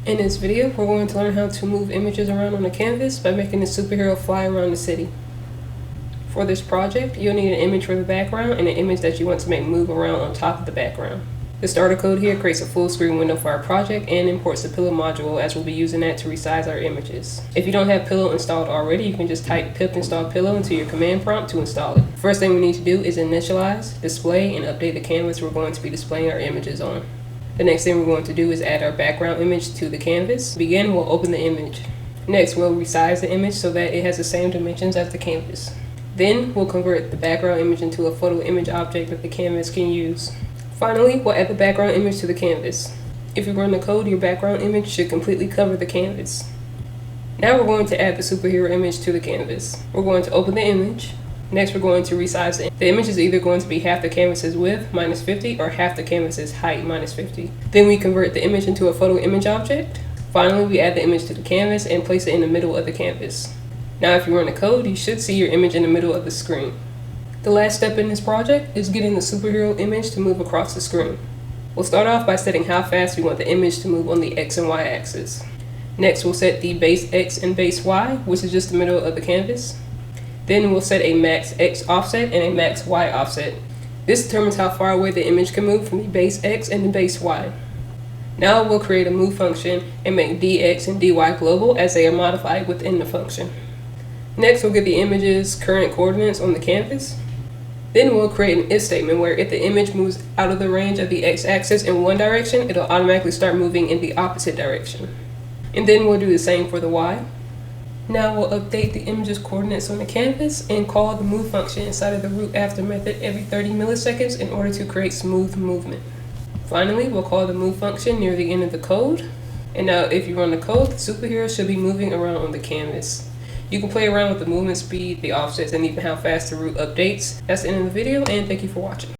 In this video, we're going to learn how to move images around on the canvas by making the superhero fly around the city. For this project, you'll need an image for the background and an image that you want to make move around on top of the background. The starter code here creates a full screen window for our project and imports the pillow module, as we'll be using that to resize our images. If you don't have pillow installed already, you can just type pip install pillow into your command prompt to install it. First thing we need to do is initialize, display, and update the canvas we're going to be displaying our images on. The next thing we're going to do is add our background image to the canvas. To begin, we'll open the image. Next, we'll resize the image so that it has the same dimensions as the canvas. Then, we'll convert the background image into a photo image object that the canvas can use. Finally, we'll add the background image to the canvas. If you run the code, your background image should completely cover the canvas. Now we're going to add the superhero image to the canvas. We're going to open the image. Next, we're going to resize it. The image is either going to be half the canvas's width, minus 50, or half the canvas's height, minus 50. Then we convert the image into a photo image object. Finally, we add the image to the canvas and place it in the middle of the canvas. Now, if you run the code, you should see your image in the middle of the screen. The last step in this project is getting the superhero image to move across the screen. We'll start off by setting how fast we want the image to move on the X and Y axis. Next, we'll set the base X and base Y, which is just the middle of the canvas. Then we'll set a max X offset and a max Y offset. This determines how far away the image can move from the base X and the base Y. Now we'll create a move function and make dx and dy global, as they are modified within the function. Next, we'll get the image's current coordinates on the canvas. Then we'll create an if statement where if the image moves out of the range of the x-axis in one direction, it'll automatically start moving in the opposite direction. And then we'll do the same for the y. Now we'll update the image's coordinates on the canvas and call the move function inside of the root after method every 30 milliseconds in order to create smooth movement. Finally, we'll call the move function near the end of the code. And now if you run the code, the superhero should be moving around on the canvas. You can play around with the movement speed, the offsets, and even how fast the root updates. That's the end of the video, and thank you for watching.